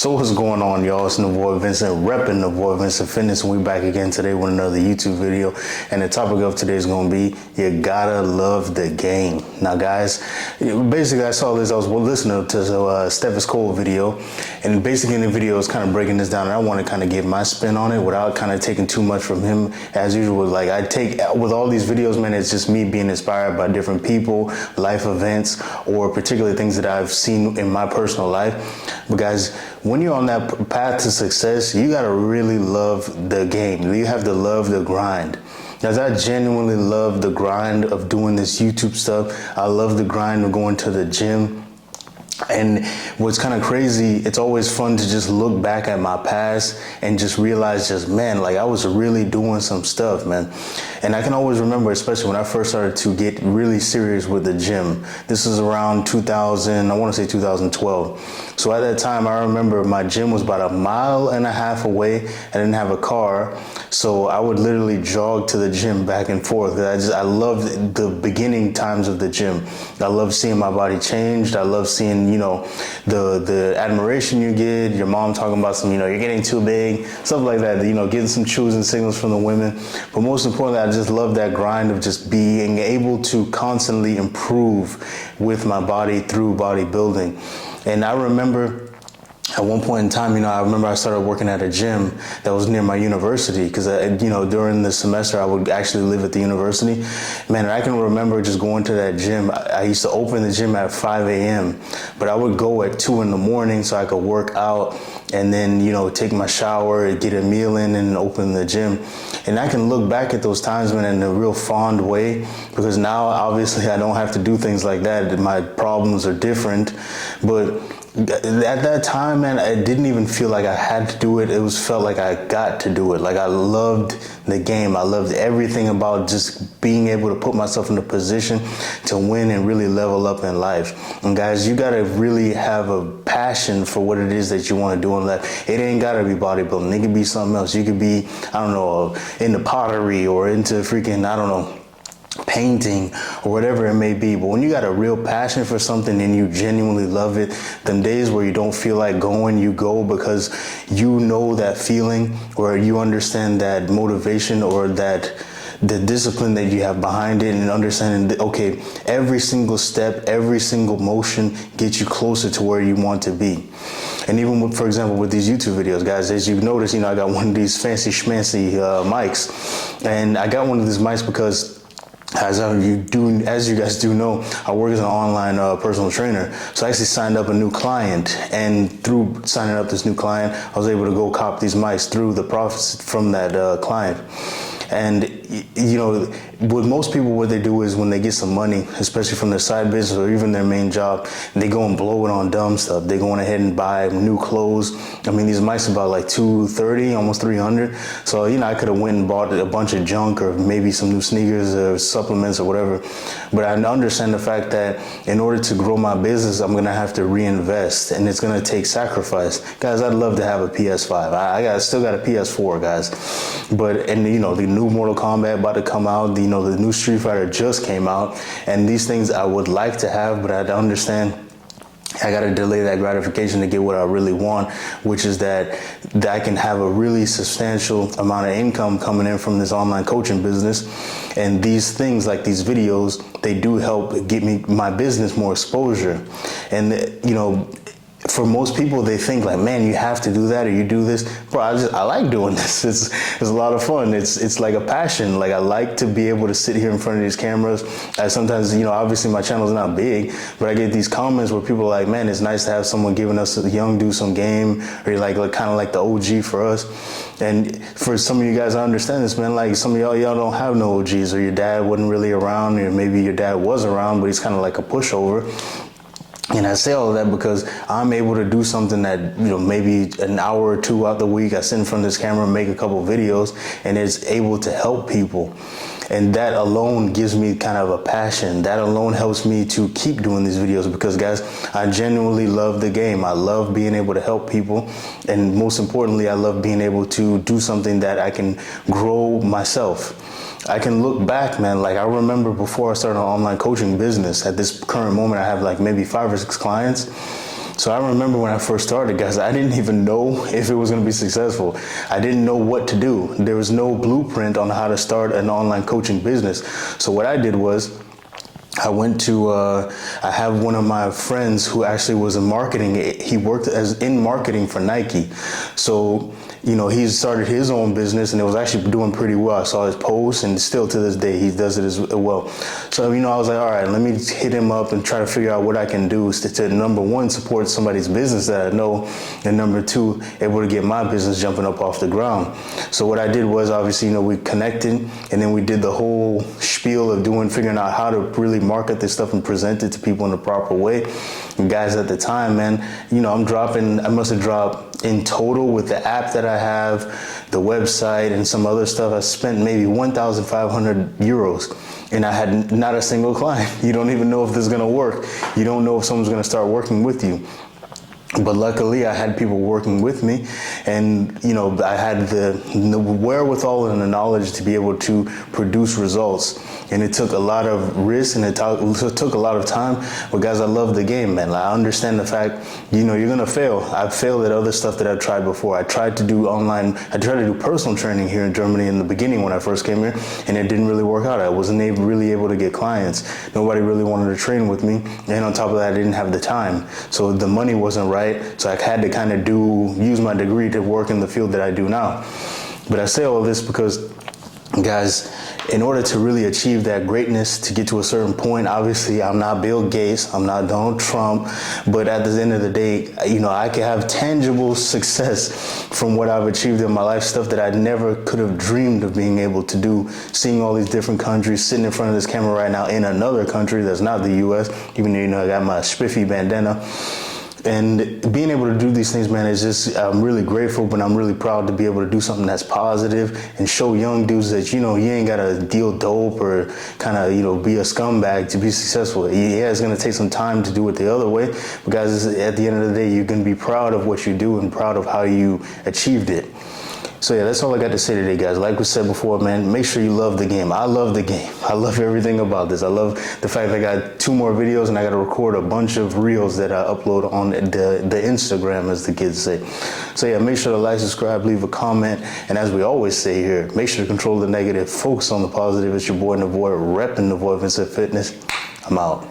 So what's going on, y'all? It's the boy Vincent, repping the boy Vincent Fitness, and we back again today with another YouTube video. And the topic of today is going to be, you gotta love the game. Now guys, basically I saw this, I was listening to Steffes Cole video, and basically in the video I was kind of breaking this down, and I want to kind of give my spin on it without kind of taking too much from him. As usual, like I take, with all these videos, man, it's just me being inspired by different people, life events, or particular things that I've seen in my personal life. But guys, when you're on that path to success, you gotta really love the game. You have to love the grind. Guys, I genuinely love the grind of doing this YouTube stuff. I love the grind of going to the gym. And what's kind of crazy, it's always fun to just look back at my past and just realize man, like I was really doing some stuff, man. And I can always remember, especially when I first started to get really serious with the gym. This is around 2000, I want to say 2012. So at that time, I remember my gym was about 1.5 miles away. I didn't have a car. So I would literally jog to the gym back and forth. I loved the beginning times of the gym. I loved seeing my body changed. I loved seeing, you know, the admiration you get, your mom talking about some, you know, you're getting too big, stuff like that, you know, getting some choosing signals from the women. But most importantly, I just love that grind of just being able to constantly improve with my body through bodybuilding. And I remember at one point in time, you know, I remember I started working at a gym that was near my university because, you know, during the semester I would actually live at the university. Man, I can remember just going to that gym. I used to open the gym at 5 a.m., but I would go at 2 in the morning so I could work out and then, you know, take my shower, get a meal in, and open the gym. And I can look back at those times, man, in a real fond way, because now obviously I don't have to do things like that. My problems are different, but at that time, man, I didn't even feel like I had to do it. It felt like I got to do it. Like I loved the game. I loved everything about just being able to put myself in a position to win and really level up in life. And guys, you gotta really have a passion for what it is that you want to do in life. It ain't gotta be bodybuilding. It could be something else. You could be, I don't know, into pottery or into freaking, I don't know, painting or whatever it may be. But when you got a real passion for something and you genuinely love it, them days where you don't feel like going, you go because you know that feeling, where you understand that motivation or that the discipline that you have behind it, and understanding that, okay, every single step, every single motion gets you closer to where you want to be. And even with, for example, with these YouTube videos, guys, as you've noticed, you know, I got one of these fancy schmancy mics, and I got one of these mics because as you guys do know, I work as an online personal trainer. So I actually signed up a new client, and through signing up this new client, I was able to go cop these mics through the profits from that client. And, you know, with most people, what they do is when they get some money, especially from their side business or even their main job, they go and blow it on dumb stuff. They go ahead and buy new clothes. I mean, these mics are about like $230, almost $300. So, you know, I could have went and bought a bunch of junk or maybe some new sneakers or supplements or whatever. But I understand the fact that in order to grow my business, I'm going to have to reinvest, and it's going to take sacrifice. Guys, I'd love to have a PS5. I still got a PS4, guys. But, and you know, the new Mortal Kombat about to come out, you know, the new Street Fighter just came out, and these things I would like to have, but I understand I got to delay that gratification to get what I really want, which is that I can have a really substantial amount of income coming in from this online coaching business. And these things like these videos, they do help get me, my business, more exposure. And, you know, for most people, they think like, man, you have to do that or you do this. Bro, I like doing this. It's a lot of fun. It's like a passion. Like I like to be able to sit here in front of these cameras. I sometimes, you know, obviously my channel's not big, but I get these comments where people are like, man, it's nice to have someone giving us a young dude some game, or like kind of like the OG for us. And for some of you guys, I understand this, man. Like some of y'all don't have no OGs, or your dad wasn't really around, or maybe your dad was around, but he's kind of like a pushover. And I say all of that because I'm able to do something that, you know, maybe an hour or two out the week, I sit in front of this camera and make a couple of videos, and it's able to help people. And that alone gives me kind of a passion. That alone helps me to keep doing these videos because, guys, I genuinely love the game. I love being able to help people. And most importantly, I love being able to do something that I can grow myself. I can look back, man, like I remember before I started an online coaching business, at this current moment, I have like maybe 5 or 6 clients. So I remember when I first started, guys, I didn't even know if it was going to be successful. I didn't know what to do. There was no blueprint on how to start an online coaching business. So what I did was, I went to, I have one of my friends who actually was in marketing. He worked in marketing for Nike. So, you know, he started his own business and it was actually doing pretty well. I saw his posts and still to this day, he does it as well. So, you know, I was like, all right, let me hit him up and try to figure out what I can do to number one, support somebody's business that I know, and number two, able to get my business jumping up off the ground. So what I did was, obviously, you know, we connected and then we did the whole spiel of figuring out how to really market this stuff and present it to people in the proper way. And guys, at the time, man, you know, I must have dropped in total with the app that I have, the website and some other stuff, I spent maybe 1,500 euros and I had not a single client. You don't even know if this is gonna work. You don't know if someone's gonna start working with you. But luckily, I had people working with me, and you know, I had the wherewithal and the knowledge to be able to produce results. And it took a lot of risk, and it took a lot of time. But guys, I love the game, man. I understand the fact, you know, you're gonna fail. I've failed at other stuff that I've tried before. I tried to do personal training here in Germany in the beginning when I first came here, and it didn't really work out. I wasn't really able to get clients. Nobody really wanted to train with me, and on top of that, I didn't have the time. So the money wasn't right. So I had to kind of use my degree to work in the field that I do now. But I say all of this because, guys, in order to really achieve that greatness, to get to a certain point, obviously I'm not Bill Gates, I'm not Donald Trump, but at the end of the day, you know, I can have tangible success from what I've achieved in my life, stuff that I never could have dreamed of being able to do, seeing all these different countries, sitting in front of this camera right now in another country that's not the US, even though, you know, I got my spiffy bandana. And being able to do these things, man, is just, I'm really grateful, but I'm really proud to be able to do something that's positive and show young dudes that, you know, you ain't got to deal dope or kind of, you know, be a scumbag to be successful. Yeah, it's going to take some time to do it the other way, but guys, at the end of the day, you're going to be proud of what you do and proud of how you achieved it. So yeah, that's all I got to say today, guys. Like we said before, man, make sure you love the game. I love the game. I love everything about this. I love the fact that I got 2 more videos and I got to record a bunch of reels that I upload on the Instagram, as the kids say. So yeah, make sure to like, subscribe, leave a comment. And as we always say here, make sure to control the negative, focus on the positive. It's your boy Navoy, repping Navoy Vincent Fitness. I'm out.